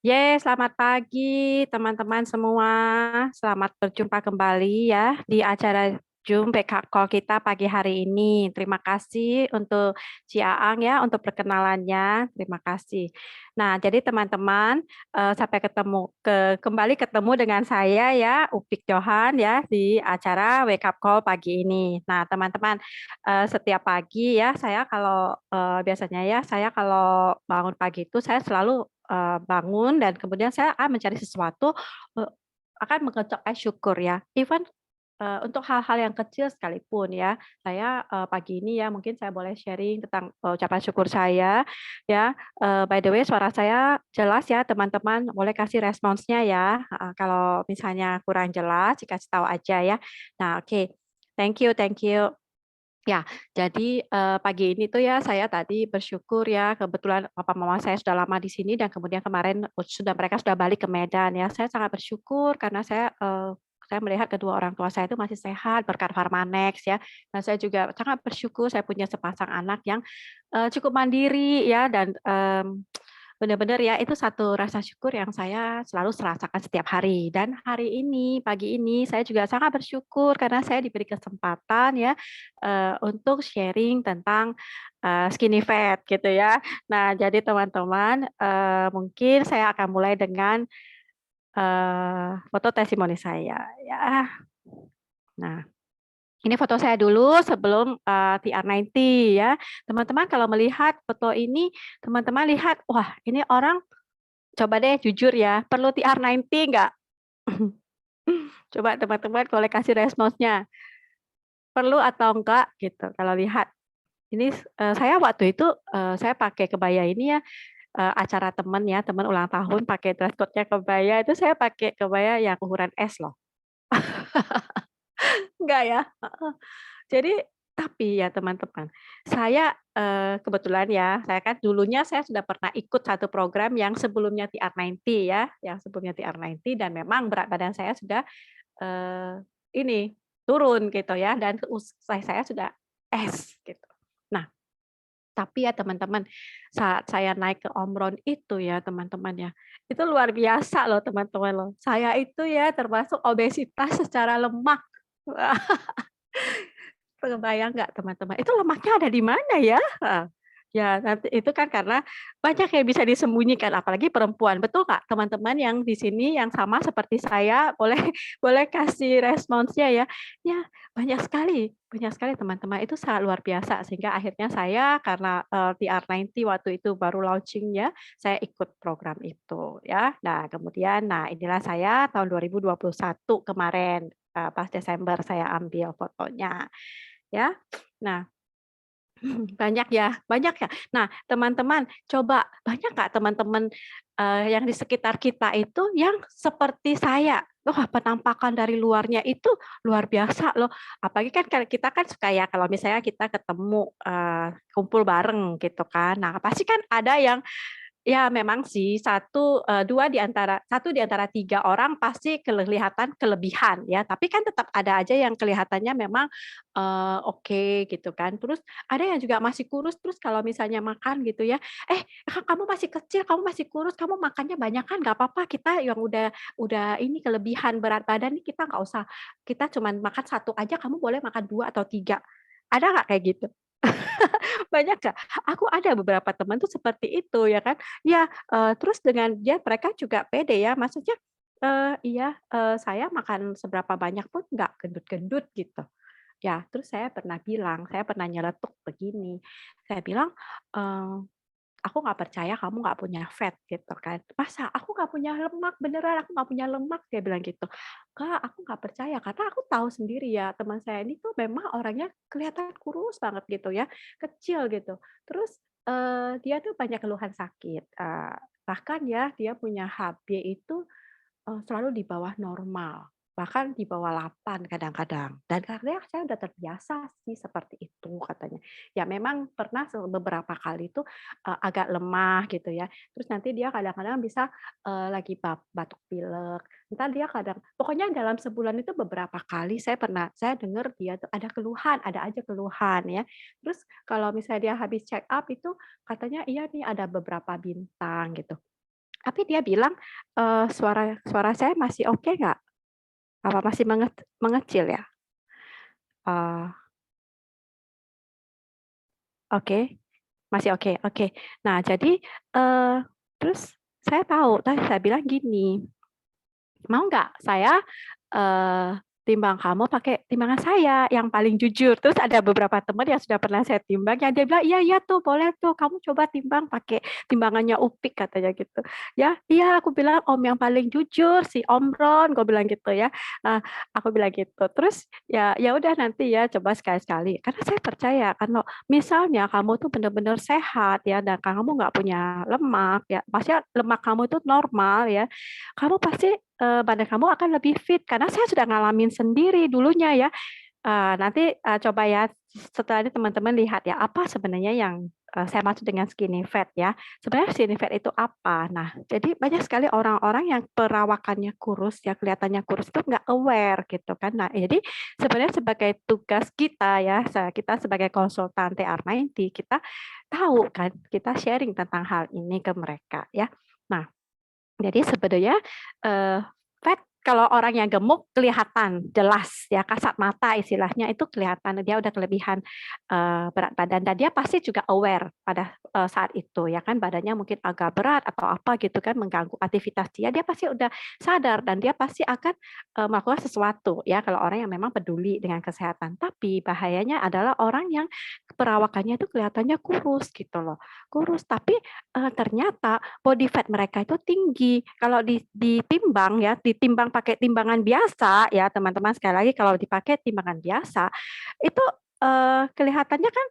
Selamat pagi teman-teman semua. Selamat berjumpa kembali ya di acara Zoom Backup Call kita pagi hari ini. Terima kasih untuk Ci Aang ya untuk perkenalannya. Terima kasih. Nah, jadi teman-teman sampai kembali ketemu dengan saya ya Upik Johan ya di acara Wake Up Call pagi ini. Nah, teman-teman setiap pagi ya biasanya ya saya kalau bangun pagi itu saya selalu bangun dan kemudian saya akan mencari sesuatu, eee, akan mengucapkan syukur ya. Even, untuk hal-hal yang kecil sekalipun ya. Saya, pagi ini ya mungkin saya boleh sharing tentang ucapan syukur saya ya. By the way suara saya jelas ya teman-teman, boleh kasih responsnya ya, heeh, kalau misalnya kurang jelas dikasih tahu aja ya. Nah oke, thank you. Ya, jadi, pagi ini tuh ya saya tadi bersyukur ya kebetulan papa mama saya sudah lama di sini dan kemudian kemarin mereka sudah balik ke Medan ya. Saya sangat bersyukur karena saya melihat kedua orang tua saya itu masih sehat berkat Farmanex ya. Dan saya juga sangat bersyukur saya punya sepasang anak yang, cukup mandiri ya dan, benar-benar ya, itu satu rasa syukur yang saya selalu rasakan setiap hari. Dan hari ini, pagi ini, saya juga sangat bersyukur karena saya diberi kesempatan ya, untuk sharing tentang, skinny fat gitu ya. Nah, jadi teman-teman, mungkin saya akan mulai dengan, foto testimoni saya ya. Nah, ini foto saya dulu sebelum, TR90 ya. Teman-teman kalau melihat foto ini, teman-teman lihat, wah ini orang coba deh jujur ya, perlu TR90 nggak? Coba teman-teman boleh kasih responsnya, perlu atau enggak gitu kalau lihat. Ini saya waktu itu, saya pakai kebaya ini ya, acara temen ya, temen ulang tahun pakai dress code-nya kebaya, itu saya pakai kebaya yang ukuran S loh. Enggak ya? Heeh. Jadi tapi ya teman-teman, saya, kebetulan ya, saya kan dulunya saya sudah pernah ikut satu program yang sebelumnya TR90 ya, yang sebelumnya TR90 dan memang berat badan saya sudah ini, turun gitu ya dan saya sudah S gitu. Nah, tapi ya teman-teman, saat saya naik ke Omron itu ya teman-teman ya, itu luar biasa loh teman-teman loh. Saya itu ya termasuk obesitas secara lemak. Wah, kebayang nggak teman-teman, itu lemaknya ada di mana ya? Heeh. Ya nanti itu kan karena banyak yang bisa disembunyikan apalagi perempuan, betul nggak teman-teman yang di sini yang sama seperti saya boleh boleh kasih responsnya ya. Ya banyak sekali teman-teman, itu sangat luar biasa sehingga akhirnya saya karena, TR90 waktu itu baru launching ya, saya ikut program itu ya. Nah inilah saya tahun 2021 kemarin, pas Desember saya ambil fotonya. Ya. Nah, banyak ya. Nah, teman-teman, coba banyak nggak teman-teman, yang di sekitar kita itu yang seperti saya? Wah, penampakan dari luarnya itu luar biasa loh. Apalagi kan kalau kita kan suka ya kalau misalnya kita ketemu, kumpul bareng gitu kan. Nah, pasti kan ada yang ya memang sih satu di antara 3 orang pasti kelihatan kelebihan ya, tapi kan tetap ada aja yang kelihatannya memang, oke gitu kan. Terus ada yang juga masih kurus, terus kalau misalnya makan gitu ya, kamu masih kecil, kamu masih kurus, kamu makannya banyakan nggak apa-apa, kita yang udah ini kelebihan berat badan nih kita nggak usah, kita cuman makan satu aja, kamu boleh makan 2 atau 3. Ada nggak kayak gitu? Banyak nggak? Aku ada beberapa teman tuh seperti itu ya kan. Ya, terus dengan mereka juga pede ya, maksudnya, iya, saya makan seberapa banyak pun nggak gendut-gendut gitu. Ya, terus saya pernah nyeletuk begini, saya bilang, "Aku nggak percaya kamu nggak punya fat," gitu kan. "Masa? Aku nggak punya lemak, beneran aku nggak punya lemak," dia bilang gitu. "Kak, aku nggak percaya, karena aku tahu sendiri ya, teman saya ini tuh memang orangnya kelihatan kurus banget gitu ya, kecil gitu. Terus, dia tuh banyak keluhan sakit, bahkan ya dia punya HB itu selalu di bawah normal, bahkan di bawah 8 kadang-kadang. Dan karena saya udah terbiasa sih seperti itu katanya. Ya memang pernah beberapa kali itu, agak lemah gitu ya, terus nanti dia kadang-kadang bisa, lagi batuk pilek, entar dia kadang pokoknya dalam sebulan itu beberapa kali saya dengar dia tuh ada keluhan, ada aja keluhan ya. Terus kalau misalnya dia habis check up itu katanya, "Iya nih ada beberapa bintang," gitu. Tapi dia bilang, suara suara saya masih oke nggak? Apa masih mengecil ya? Eee, oke, masih oke oke. Nah jadi, terus saya tahu, tadi saya bilang gini, "Mau nggak saya, timbang kamu pakai timbangan saya yang paling jujur?" Terus ada beberapa teman yang sudah pernah saya timbang yang dia bilang, "Iya iya tuh boleh tuh, kamu coba timbang pakai timbangannya Upik," katanya gitu. "Ya, iya," aku bilang, "Om yang paling jujur, si Om Ron," aku bilang gitu ya. Nah, aku bilang gitu. Terus ya ya udah nanti ya coba sekali-sekali. Karena saya percaya kalau misalnya kamu tuh benar-benar sehat ya dan kamu nggak punya lemak ya, maksudnya lemak kamu itu normal ya, kamu pasti, badan kamu akan lebih fit karena saya sudah ngalamin sendiri dulunya ya. Nanti, coba ya setelah ini teman-teman lihat ya, apa sebenarnya yang, saya maksud dengan skinny fat ya. Sebenarnya skinny fat itu apa? Nah, jadi banyak sekali orang-orang yang perawakannya kurus ya, kelihatannya kurus itu nggak aware gitu kan. Nah, jadi sebenarnya sebagai tugas kita ya, kita sebagai konsultan TR90 kita tahu kan, kita sharing tentang hal ini ke mereka ya. Nah, jadi sebenarnya, fat kalau orang yang gemuk kelihatan jelas ya, kasat mata istilahnya itu kelihatan dia udah kelebihan, berat badan dan dia pasti juga aware pada, saat itu ya kan badannya mungkin agak berat atau apa gitu kan mengganggu aktivitas dia, dia pasti udah sadar dan dia pasti akan, melakukan sesuatu ya kalau orang yang memang peduli dengan kesehatan. Tapi bahayanya adalah orang yang perawakannya itu kelihatannya kurus gitu loh, kurus tapi, ternyata body fat mereka itu tinggi. Kalau ditimbang ya, ditimbang pakai timbangan biasa ya, teman-teman, sekali lagi kalau dipakai timbangan biasa, itu, kelihatannya kan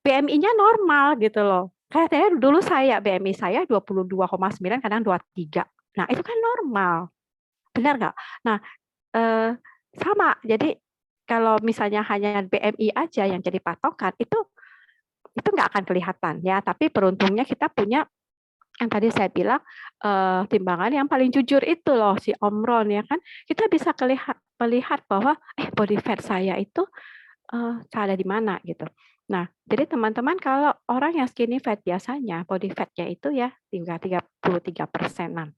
BMI-nya normal gitu loh. Kayak saya dulu BMI saya 22,9 kadang 23. Nah, itu kan normal, benar nggak? Nah, eee, sama, jadi kalau misalnya hanya BMI aja yang jadi patokan, itu nggak akan kelihatan ya, tapi beruntungnya kita punya yang tadi saya bilang, timbangan yang paling jujur itu loh, si Omron ya kan. Kita bisa melihat bahwa, body fat saya itu, ada di mana gitu. Nah, jadi teman-teman kalau orang yang skinny fat biasanya body fat-nya itu ya 33%-an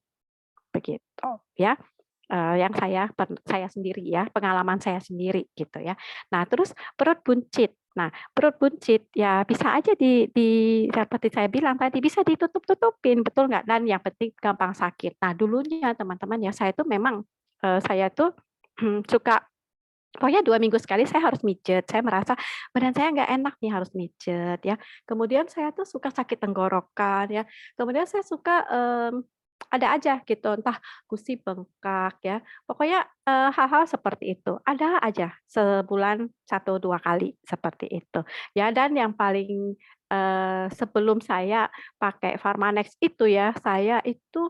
begitu ya. Yang saya sendiri ya, pengalaman saya sendiri gitu ya. Nah, terus perut buncit. Nah, perut buncit ya bisa aja seperti saya bilang tadi, bisa ditutup-tutupin, betul nggak? Dan yang penting gampang sakit. Nah, dulunya teman-teman ya, saya tuh memang, saya tuh suka pokoknya 2 minggu sekali saya harus mijet. Saya merasa badan saya nggak enak nih harus mijet ya. Kemudian saya tuh suka sakit tenggorokan ya. Kemudian saya suka, ada aja gitu, entah gusi bengkak ya. Pokoknya, hal-hal seperti itu. Ada aja sebulan 1, 2 kali seperti itu. Ya dan yang paling, sebelum saya pakai Pharmanex itu ya, saya itu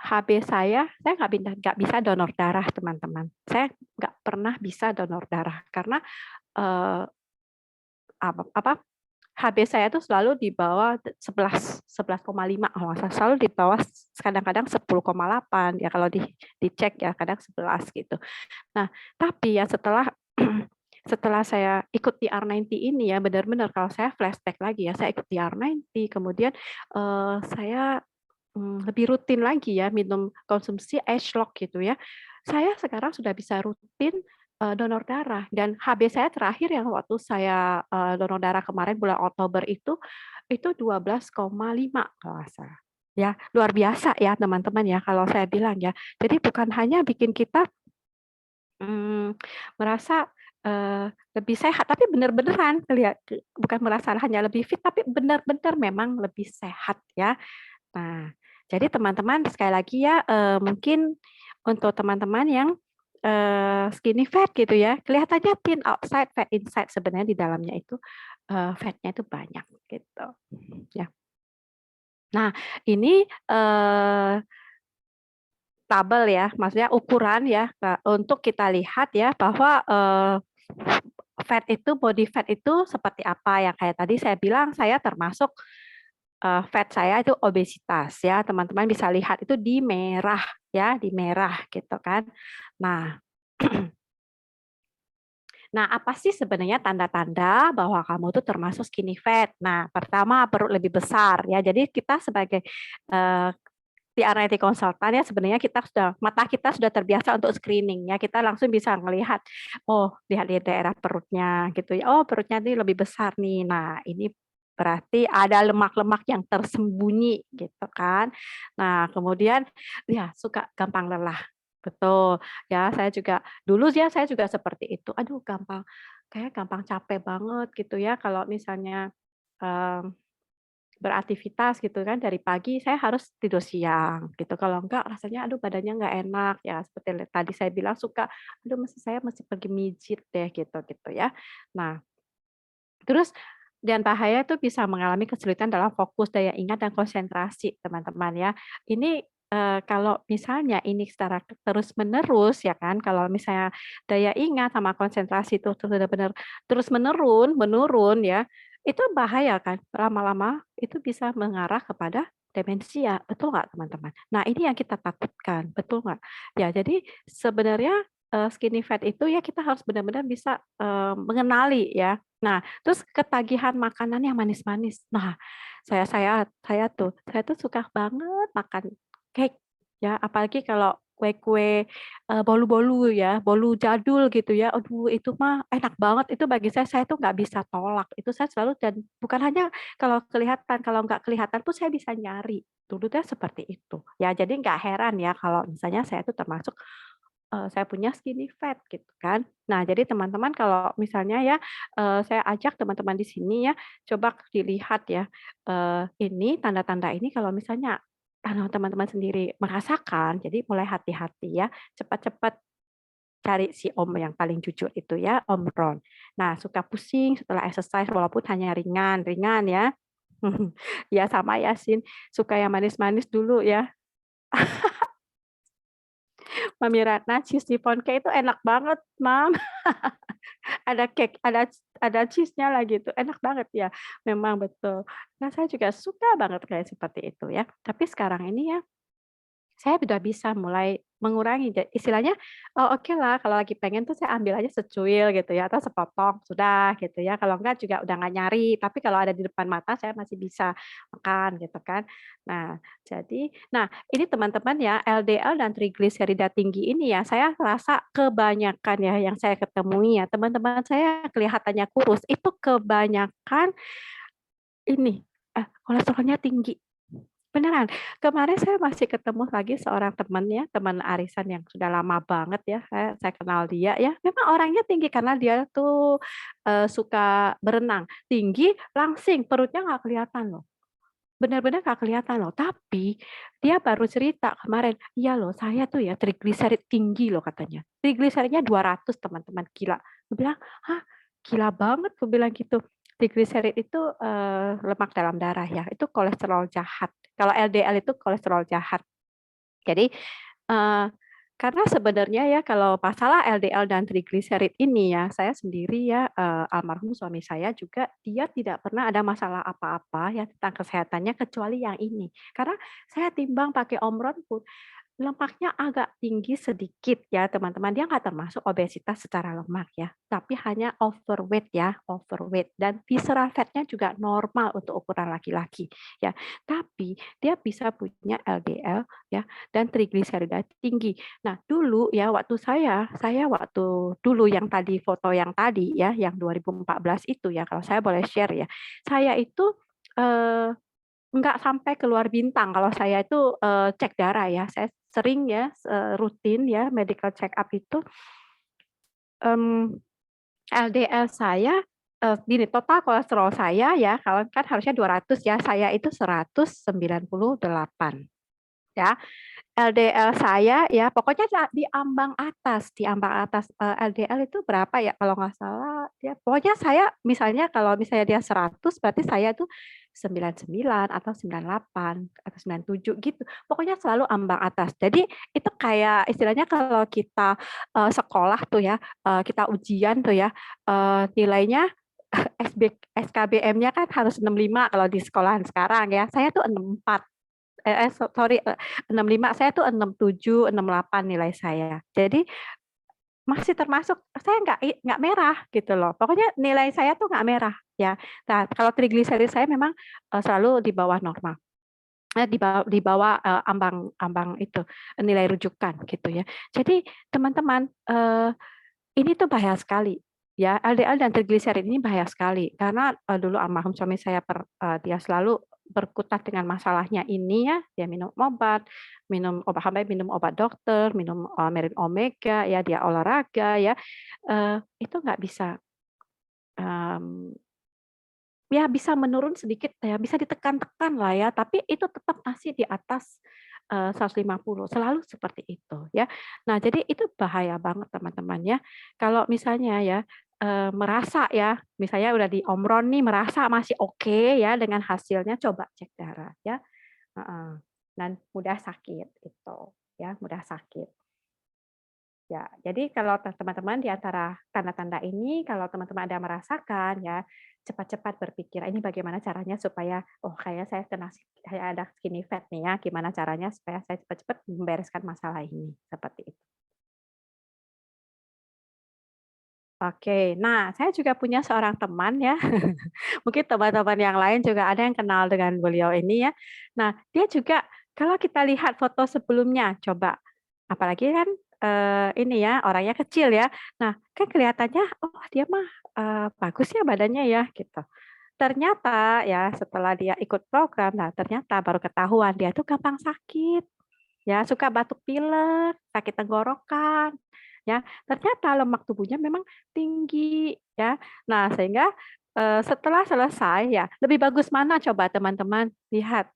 HB saya nggak bisa donor darah, teman-teman. Saya nggak pernah bisa donor darah karena, eee, apa, HB saya tuh selalu di bawah 11,5 kalau nggak salah, selalu di bawah kadang-kadang 10,8 ya kalau dicek ya, kadang 11 gitu. Nah, tapi ya setelah setelah saya ikut TR90 ini ya, benar-benar kalau saya flashback lagi ya, saya ikut TR90 kemudian, saya lebih rutin lagi ya minum konsumsi H-Log gitu ya. Saya sekarang sudah bisa rutin, donor darah dan HB saya terakhir yang waktu saya, donor darah kemarin bulan Oktober itu 12,5 kalau nggak salah. Ya, luar biasa ya teman-teman ya kalau saya bilang ya. Jadi bukan hanya bikin kita, mmm, merasa, lebih sehat, tapi benar-beneran bukan merasa hanya lebih fit, tapi benar-benar memang lebih sehat ya. Nah, jadi teman-teman sekali lagi ya, mungkin untuk teman-teman yang, skinny fat gitu ya, kelihatannya thin outside, fat inside, sebenarnya di dalamnya itu, fat-nya itu banyak gitu, ya. Nah, ini, tabel ya, maksudnya ukuran ya, untuk kita lihat ya bahwa, fat itu, body fat itu seperti apa, yang kayak tadi saya bilang saya termasuk fat saya itu obesitas ya, teman-teman bisa lihat itu di merah ya, di merah gitu kan. Nah nah apa sih sebenarnya tanda-tanda bahwa kamu tuh termasuk skinny fat? Nah, pertama perut lebih besar ya, jadi kita sebagai, eee, RT konsultan ya sebenarnya mata kita sudah terbiasa untuk screening ya, kita langsung bisa melihat, oh lihat di daerah perutnya gitu ya, oh perutnya ini lebih besar nih. Nah ini berarti ada lemak-lemak yang tersembunyi gitu kan. Nah kemudian ya suka gampang lelah, betul ya saya juga dulu ya saya juga seperti itu, aduh kayak gampang capek banget gitu ya kalau misalnya, mmm beraktivitas gitu kan dari pagi saya harus tidur siang gitu, kalau enggak rasanya aduh badannya nggak enak ya seperti tadi saya bilang suka, aduh saya mesti pergi mijit deh gitu gitu ya. Nah terus dan bahaya itu bisa mengalami kesulitan dalam fokus, daya ingat, dan konsentrasi teman-teman ya. Ini, kalau misalnya ini secara terus-menerus ya kan, kalau misalnya daya ingat sama konsentrasi itu benar-benar terus menurun ya, itu bahaya kan, lama-lama itu bisa mengarah kepada demensia, betul nggak teman-teman? Nah ini yang kita takutkan, betul nggak? Ya jadi sebenarnya, skinny fat itu ya kita harus benar-benar bisa, mengenali ya. Nah terus ketagihan makanan yang manis-manis. Nah, saya tuh suka banget makan cake ya, apalagi kalau kue-kue, bolu-bolu ya, bolu jadul gitu ya. Aduh itu mah enak banget, itu bagi saya tuh nggak bisa tolak. Itu saya selalu dan bukan hanya kalau kelihatan, kalau nggak kelihatan pun saya bisa nyari. Dulu tuh seperti itu. Ya jadi nggak heran ya kalau misalnya saya tuh termasuk saya punya skinny fat gitu kan. Nah jadi teman-teman kalau misalnya ya, saya ajak teman-teman di sini ya, coba dilihat ya, ini tanda-tanda ini kalau misalnya teman-teman sendiri merasakan, jadi mulai hati-hati ya, cepat-cepat cari si om yang paling jujur itu ya, Om Ron. Nah suka pusing setelah exercise walaupun hanya ringan-ringan ya. Ya sama ya Sin, suka yang manis-manis dulu ya. Mami Ratna cheese chiffon cake itu enak banget, Mam. Ada cake, ada cheese-nya lagi tuh, enak banget ya, memang betul. Nah, saya juga suka banget kayak seperti itu ya. Tapi sekarang ini ya saya udah bisa mulai mengurangi istilahnya, oh oke lah kalau lagi pengen tuh saya ambil aja secuil gitu ya atau sepotong, sudah gitu ya. Kalau enggak juga udah nggak nyari, tapi kalau ada di depan mata saya masih bisa makan gitu kan. Nah, ini teman-teman ya LDL dan trigliserida tinggi ini ya saya rasa kebanyakan ya yang saya ketemui ya teman-teman saya kelihatannya kurus, itu kebanyakan ini, kolesterolnya tinggi. Beneran, kemarin saya masih ketemu lagi seorang teman ya, teman arisan yang sudah lama banget ya, saya kenal dia ya, memang orangnya tinggi karena dia tuh, suka berenang, tinggi, langsing, perutnya nggak kelihatan loh, benar-benar nggak kelihatan loh, tapi dia baru cerita kemarin, "Iya loh, saya tuh ya trigliserid tinggi loh," katanya. Trigliseridnya 200 teman-teman, gila. Aku bilang, "Hah? Gila banget," aku bilang gitu. Trigliserid itu, lemak dalam darah ya, itu kolesterol jahat. Kalau LDL itu kolesterol jahat. Jadi, eee, karena sebenarnya ya kalau masalah LDL dan trigliserid ini ya, saya sendiri ya, almarhum suami saya juga dia tidak pernah ada masalah apa-apa ya tentang kesehatannya kecuali yang ini. Karena saya timbang pakai Omron pun lemaknya agak tinggi sedikit ya teman-teman, dia nggak termasuk obesitas secara lemak ya, tapi hanya overweight ya, overweight dan visceral fat-nya juga normal untuk ukuran laki-laki ya. Tapi dia bisa punya LDL ya dan trigliserida tinggi. Nah dulu ya waktu saya waktu dulu yang tadi foto yang tadi ya, yang 2014 itu ya kalau saya boleh share ya, saya itu, eee enggak sampai keluar bintang kalau saya itu, cek darah ya. Saya sering ya, rutin ya medical check up itu, mmm, LDL saya, gini total kolesterol saya ya, kalau kan harusnya 200 ya, saya itu 198 ya. LDL saya ya pokoknya di ambang atas, LDL itu berapa ya kalau nggak salah ya pokoknya saya misalnya kalau misalnya dia 100 berarti saya tuh 99 atau 98 atau 97 gitu, pokoknya selalu ambang atas. Jadi itu kayak istilahnya kalau kita, sekolah tuh ya, kita ujian tuh ya, nilainya SKBM-nya kan harus 65 kalau di sekolahan sekarang ya, saya tuh 64. Sorry, 65, saya tuh 67, 68 nilai saya. Jadi masih termasuk saya nggak merah gitu loh, pokoknya nilai saya tuh nggak merah ya. Nah, kalau trigliserid saya memang, selalu di bawah normal. di bawah ambang itu nilai rujukan gitu ya. Jadi teman-teman, ini tuh bahaya sekali ya, LDL dan trigliserid ini bahaya sekali karena dulu almarhum suami saya dia selalu berkutat dengan masalahnya ini ya, dia minum obat sampai minum obat dokter, minum Merin Omega ya, dia olahraga ya, itu nggak bisa, mmm ya bisa menurun sedikit ya, bisa ditekan-tekan lah ya, tapi itu tetap masih di atas, 150, selalu seperti itu ya. Nah, jadi itu bahaya banget teman-teman ya. Kalau misalnya ya, merasa ya, misalnya udah di omron nih merasa masih oke ya dengan hasilnya, coba cek darah ya, heeh. Dan mudah sakit itu ya, mudah sakit. Ya, jadi kalau teman-teman di antara tanda-tanda ini, kalau teman-teman ada merasakan ya, cepat-cepat berpikir, ini bagaimana caranya supaya, oh kayaknya saya ada skinny fat nih ya, gimana caranya supaya saya cepat-cepat membereskan masalah ini, seperti itu. Oke, nah saya juga punya seorang teman ya, mungkin teman-teman yang lain juga ada yang kenal dengan beliau ini ya. Nah, dia juga kalau kita lihat foto sebelumnya, coba apalagi kan, ini ya orangnya kecil ya. Nah, kan kelihatannya, oh dia mah, bagus ya badannya ya gitu. Ternyata ya setelah dia ikut program, nah ternyata baru ketahuan dia tuh gampang sakit. Ya, suka batuk pilek, sakit tenggorokan, ya. Ternyata lemak tubuhnya memang tinggi, ya. Nah, sehingga, setelah selesai ya, lebih bagus mana coba teman-teman lihat,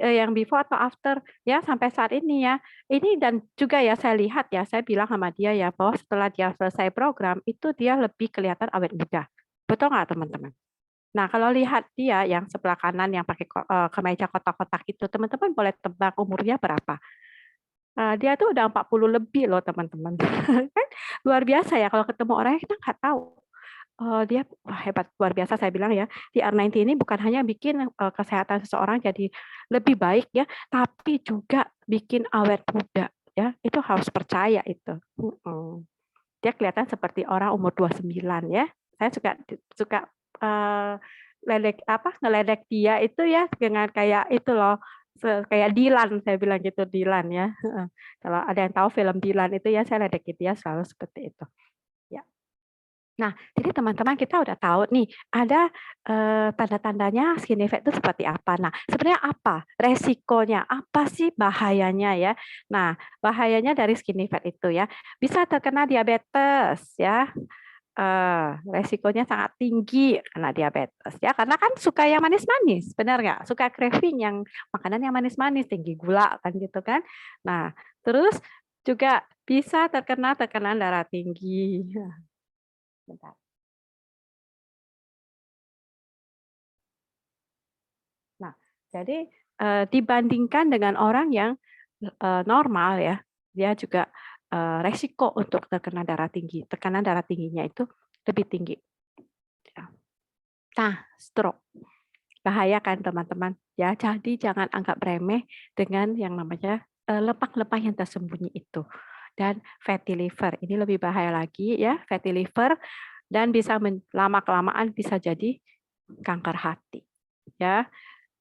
yang before atau after, ya sampai saat ini ya. Ini dan juga ya saya lihat ya, saya bilang sama dia ya, bahwa setelah dia selesai program, itu dia lebih kelihatan awet muda. Betul nggak teman-teman? Nah, kalau lihat dia yang sebelah kanan yang pakai kemeja kotak-kotak itu, teman-teman boleh tebak umurnya berapa? Dia tuh udah 40 lebih loh teman-teman. Kan luar biasa ya kalau ketemu orangnya kita nggak tahu, dia wah hebat, luar biasa saya bilang ya. TR90 ini bukan hanya bikin, kesehatan seseorang jadi lebih baik ya, tapi juga bikin awet muda ya, itu harus percaya itu, Dia kelihatan seperti orang umur 29 ya. Saya suka, eee, ngeledek dia itu ya dengan kayak itu loh, kayak Dilan saya bilang gitu, Dilan ya, heeh. Kalau ada yang tahu film Dilan itu ya saya ledekin dia selalu seperti itu, ya. Nah, jadi teman-teman kita udah tahu nih ada, tanda-tandanya skinny fat itu seperti apa. Nah, sebenarnya apa resikonya, apa sih bahayanya ya? Nah, bahayanya dari skinny fat itu ya, bisa terkena diabetes ya, resikonya sangat tinggi kena diabetes ya, karena kan suka yang manis-manis, benar nggak? Suka craving yang makanan yang manis-manis, tinggi gula kan gitu kan. Nah, terus juga bisa terkena tekanan darah tinggi. Bentar. Nah, jadi, dibandingkan dengan orang yang, normal ya, dia juga, resiko untuk terkena darah tinggi, tekanan darah tingginya itu lebih tinggi. Ya. Nah, stroke. Bahaya kan teman-teman, ya. Jadi jangan anggap remeh dengan yang namanya, lemak-lemak yang tersembunyi itu. Dan fatty liver, ini lebih bahaya lagi ya, fatty liver dan bisa lama-kelamaan bisa jadi kanker hati, ya.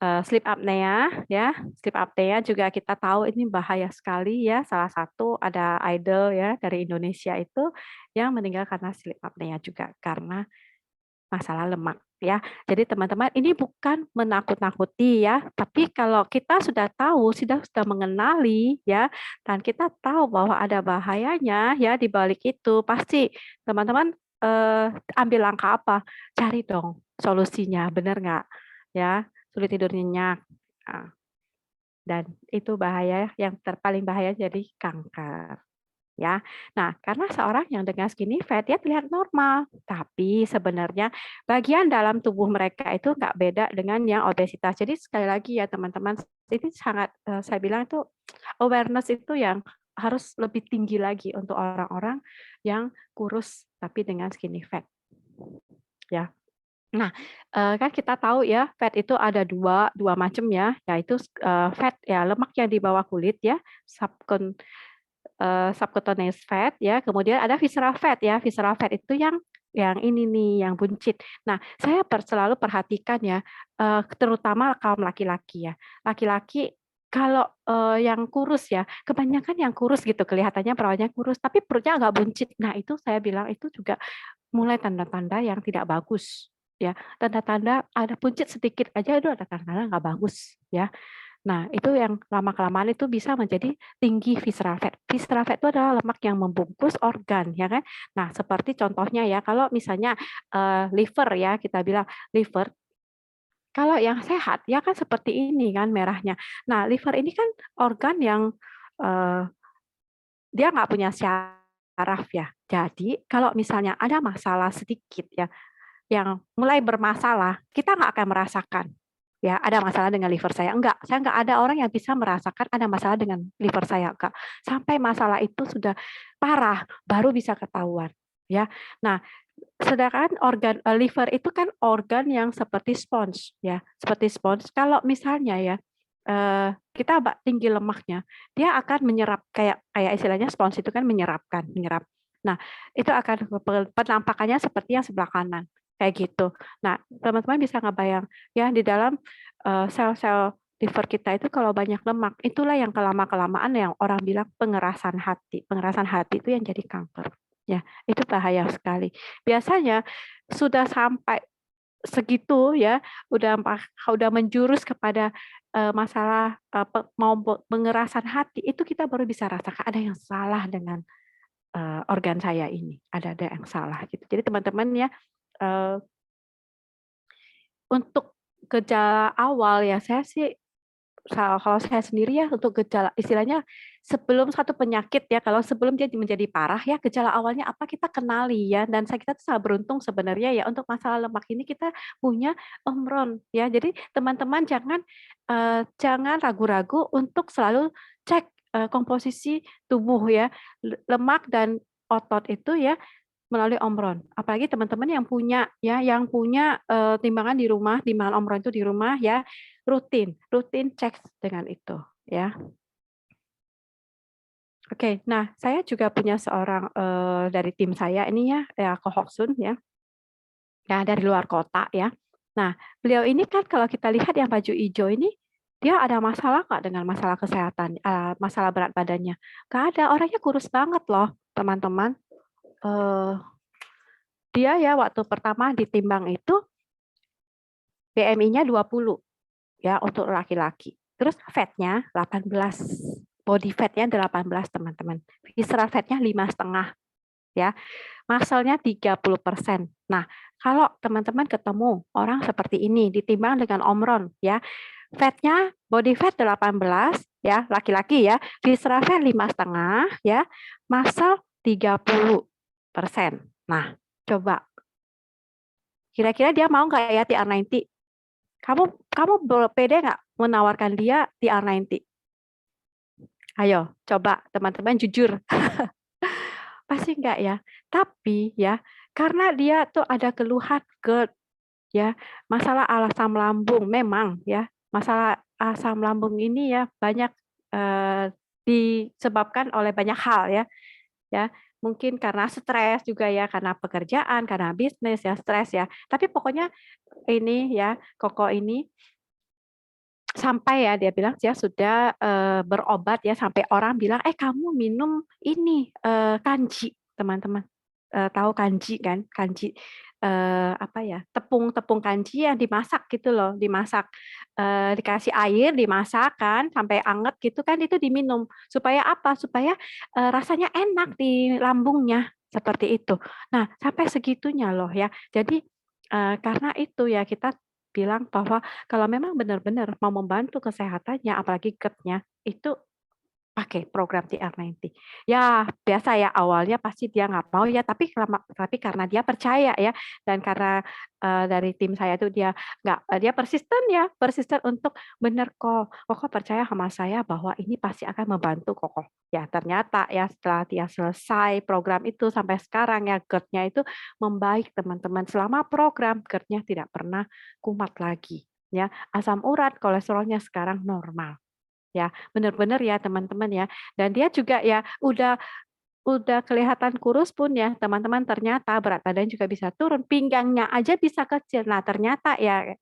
Sleep apnea ya, sleep apnea juga kita tahu ini bahaya sekali ya, salah satu ada idol ya dari Indonesia itu yang meninggal karena sleep apnea juga, karena masalah lemak ya. Jadi teman-teman ini bukan menakut-nakuti ya, tapi kalau kita sudah tahu, sudah mengenali ya, dan kita tahu bahwa ada bahayanya ya di balik itu, pasti teman-teman, ambil langkah apa? Cari dong solusinya, benar nggak? Ya, sulit tidur nyenyak, ah, dan itu bahaya yang paling bahaya jadi kanker. Ya. Nah, karena seorang yang dengan skinny fat dia terlihat normal, tapi sebenarnya bagian dalam tubuh mereka itu nggak beda dengan yang obesitas. Jadi sekali lagi ya teman-teman, ini sangat saya bilang itu awareness itu yang harus lebih tinggi lagi untuk orang-orang yang kurus tapi dengan skinny fat, ya. Nah, kan kita tahu ya fat itu ada dua macam ya, yaitu fat ya lemak yang di bawah kulit ya, subcutaneous fat ya, kemudian ada visceral fat ya. Visceral fat itu yang yang ini nih, yang buncit. Nah, saya selalu perhatikan ya, terutama kaum laki-laki ya. Laki-laki kalau, yang kurus ya, kebanyakan yang kurus gitu, kelihatannya perawannya kurus, tapi perutnya agak buncit. Nah, itu saya bilang itu juga mulai tanda-tanda yang tidak bagus, ya. Tanda-tanda ada buncit sedikit aja itu ada tanda-tanda nggak bagus, ya. Nah, itu yang lama-kelamaan itu bisa menjadi tinggi visceral fat. Visceral fat itu adalah lemak yang membungkus organ, ya kan? Nah, seperti contohnya ya, kalau misalnya liver ya, kita bilang liver, kalau yang sehat ya kan seperti ini kan merahnya. Nah, liver ini kan organ yang eh, dia nggak punya syaraf ya. Jadi kalau misalnya ada masalah sedikit ya, yang mulai bermasalah, kita nggak akan merasakan. Ya, ada masalah dengan liver saya. Enggak, saya enggak ada orang yang bisa merasakan ada masalah dengan liver saya, enggak. Sampai masalah itu sudah parah, baru bisa ketahuan. Ya, nah, sedangkan organ liver itu kan organ yang seperti spons, ya, seperti spons. Kalau misalnya ya kita tinggi lemaknya, dia akan menyerap kayak kayak istilahnya spons itu kan menyerap. Nah, itu akan penampakannya seperti yang sebelah kanan kayak gitu. Nah, teman-teman bisa ngebayang ya di dalam sel-sel liver kita itu kalau banyak lemak, itulah yang kelama-kelamaan yang orang bilang pengerasan hati. Pengerasan hati itu yang jadi kanker. Ya, itu bahaya sekali. Biasanya sudah sampai segitu ya, udah menjurus kepada masalah mau pengerasan hati, itu kita baru bisa rasakan ada yang salah dengan organ saya ini, ada yang salah gitu. Jadi teman-teman ya, eee, untuk gejala awal ya saya sih kalau saya sendiri ya untuk gejala istilahnya sebelum satu penyakit ya, kalau sebelum dia menjadi parah ya, gejala awalnya apa kita kenali ya, dan kita tuh sangat beruntung sebenarnya ya untuk masalah lemak ini kita punya omron ya. Jadi teman-teman jangan ragu-ragu untuk selalu cek, komposisi tubuh ya, lemak dan otot itu ya melalui omron. Apalagi teman-teman yang punya, timbangan di rumah, timbangan omron itu di rumah ya, rutin cek dengan itu, ya. Oke, nah saya juga punya seorang, dari tim saya ini ya, ya Kohoksun ya, ya dari luar kota ya. Nah, beliau ini kan kalau kita lihat yang baju hijau ini, dia ada masalah nggak dengan masalah kesehatan, masalah berat badannya? Nggak ada, orangnya kurus banget loh, teman-teman. Eee, dia ya waktu pertama ditimbang itu BMI-nya 20 ya untuk laki-laki. Terus fat-nya 18, body fat-nya 18 teman-teman. Visceral fat-nya 5,5 ya. Muscle-nya 30%. Nah, kalau teman-teman ketemu orang seperti ini ditimbang dengan omron ya, fat-nya body fat 18 ya, laki-laki ya, visceral fat 5,5 ya, muscle 30%. Nah, coba kira-kira dia mau nggak ya TR90? Kamu kamu pede nggak menawarkan dia TR90? Ayo, coba teman-teman jujur. Pasti enggak ya. Tapi ya, karena dia tuh ada keluhan GERD ya, masalah asam lambung memang ya, masalah asam lambung ini ya banyak, disebabkan oleh banyak hal ya, ya. Mungkin karena stres juga ya, karena pekerjaan, karena bisnis ya, stres ya. Tapi pokoknya ini ya, Koko ini sampai ya dia bilang dia sudah, berobat ya sampai orang bilang, "Eh kamu minum ini, kanji," teman-teman. Tahu kanji kan? Kanji, apa ya, tepung kanji yang dimasak gitu loh, dimasak, dikasih air, dimasak kan sampai anget gitu kan itu diminum. Supaya apa? Supaya, rasanya enak di lambungnya, seperti itu. Nah, sampai segitunya loh ya. Jadi, karena itu ya kita bilang bahwa kalau memang benar-benar mau membantu kesehatannya, apalagi GERD-nya, itu pakai program TR90. Ya, biasa ya awalnya pasti dia nggak mau ya, tapi karena dia percaya ya, dan karena, dari tim saya tuh dia persisten ya, persisten untuk, "Bener kok, Koko percaya sama saya bahwa ini pasti akan membantu Koko." Ya ternyata ya setelah dia selesai program itu sampai sekarang ya GERD-nya itu membaik teman-teman. Selama program GERD-nya tidak pernah kumat lagi ya, asam urat, kolesterolnya sekarang normal. Ya, benar-benar ya teman-teman ya. Dan dia juga ya udah udah kelihatan kurus pun ya, teman-teman, ternyata berat badan juga bisa turun, pinggangnya aja bisa kecil. Nah, ternyata ya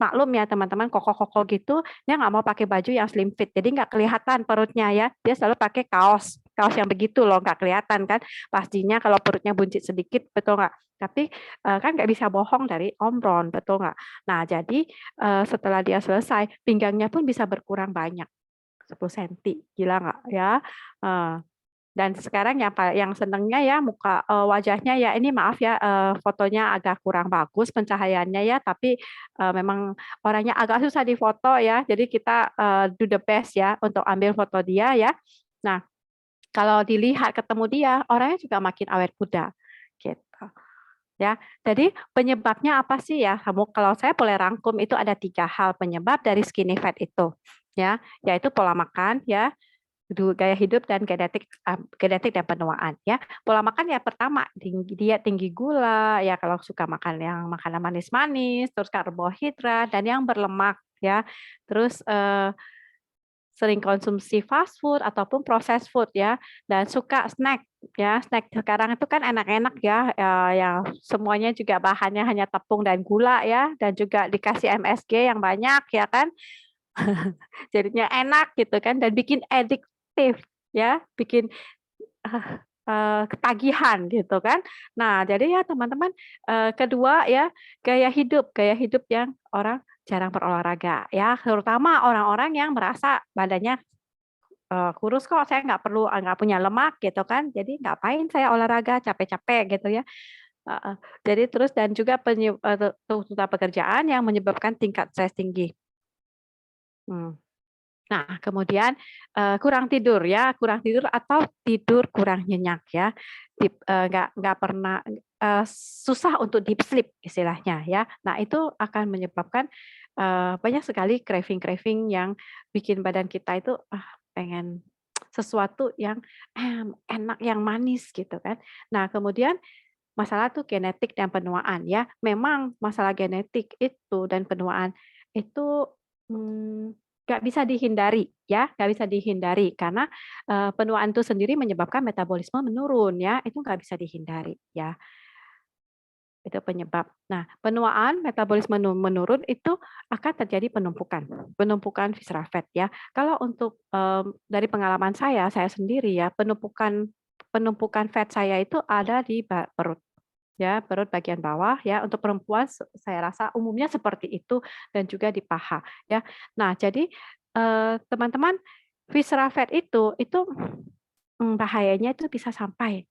maklum ya teman-teman, koko-koko gitu, dia nggak mau pakai baju yang slim fit, jadi nggak kelihatan perutnya ya. Dia selalu pakai kaos, kaos yang begitu loh, nggak kelihatan kan. Pastinya kalau perutnya buncit sedikit, betul nggak? Tapi kan nggak bisa bohong dari ombron, betul nggak? Nah, jadi setelah dia selesai, pinggangnya pun bisa berkurang banyak, 10 senti, gila nggak ya? Dan sekarang yang senengnya ya wajahnya ya ini maaf ya, fotonya agak kurang bagus pencahayaannya ya, tapi, memang orangnya agak susah difoto ya, jadi kita, do the best ya untuk ambil foto dia ya. Nah, kalau dilihat ketemu dia, orangnya juga makin awet muda, gitu. Ya, jadi penyebabnya apa sih ya? Kalau saya boleh rangkum itu ada 3 hal penyebab dari skinny fat itu, ya, yaitu pola makan ya, gaya hidup dan genetik dan penuaan ya. Pola makan ya pertama dia tinggi gula ya kalau suka makan yang makanan manis-manis, terus karbohidrat dan yang berlemak ya. Terus sering konsumsi fast food ataupun processed food ya dan suka snack ya. Snack sekarang itu kan enak-enak ya, yang semuanya juga bahannya hanya tepung dan gula ya dan juga dikasih MSG yang banyak ya kan. Jadinya enak gitu kan dan bikin adiktif ya, bikin, eh, ketagihan gitu kan. Nah, jadi ya teman-teman, kedua ya, gaya hidup yang orang jarang berolahraga ya, terutama orang-orang yang merasa badannya, kurus kok, saya nggak punya lemak gitu kan, jadi ngapain saya olahraga capek-capek gitu ya. Heeh. Jadi terus dan juga tuntutan pekerjaan yang menyebabkan tingkat stres tinggi. Mmm. Nah, kemudian, kurang tidur ya, kurang tidur atau tidur kurang nyenyak ya, nggak pernah susah untuk deep sleep istilahnya ya. Nah, itu akan menyebabkan, banyak sekali craving-craving yang bikin badan kita itu, pengen sesuatu yang, enak, yang manis gitu kan. Nah, kemudian masalah tuh genetik dan penuaan ya. Memang masalah genetik itu dan penuaan itu, nggak bisa dihindari ya, nggak bisa dihindari karena, penuaan itu sendiri menyebabkan metabolisme menurun ya, itu nggak bisa dihindari ya, itu penyebab. Nah, penuaan metabolisme menurun itu akan terjadi penumpukan, penumpukan visceral fat ya. Kalau untuk, dari pengalaman saya sendiri ya, penumpukan penumpukan fat saya itu ada di perut. Ya, perut bagian bawah ya, untuk perempuan saya rasa umumnya seperti itu dan juga di paha ya. Nah, jadi, teman-teman, visceral fat itu, bahayanya itu bisa sampai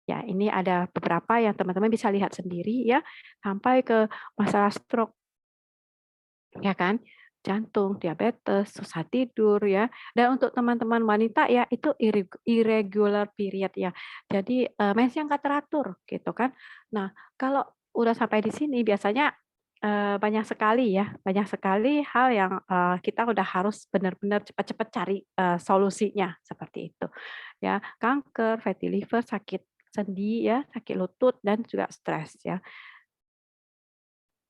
ya ini ada beberapa yang teman-teman bisa lihat sendiri ya, sampai ke masalah stroke. Ya kan? Jantung, diabetes, susah tidur ya. Dan untuk teman-teman wanita ya itu irregular period ya. Jadi, mensnya nggak teratur gitu kan. Nah, kalau udah sampai di sini biasanya, banyak sekali ya, banyak sekali hal yang, kita udah harus benar-benar cepat-cepat cari, solusinya seperti itu. Ya, kanker, fatty liver, sakit sendi ya, sakit lutut dan juga stres ya.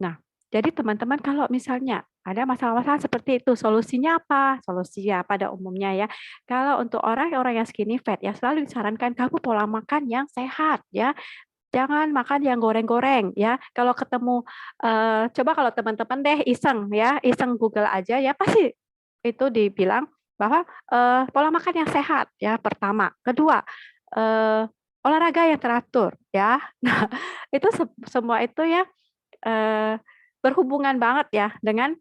Nah, jadi teman-teman kalau misalnya ada masalah-masalah seperti itu, solusinya apa? Solusinya pada umumnya ya, kalau untuk orang-orang yang skinny fat ya selalu disarankan kamu pola makan yang sehat ya, jangan makan yang goreng-goreng ya. Kalau ketemu, coba kalau teman-teman deh iseng ya, iseng Google aja ya pasti itu dibilang bahwa, pola makan yang sehat ya pertama. Kedua, olahraga yang teratur ya. Nah, itu semua itu ya berhubungan banget ya dengan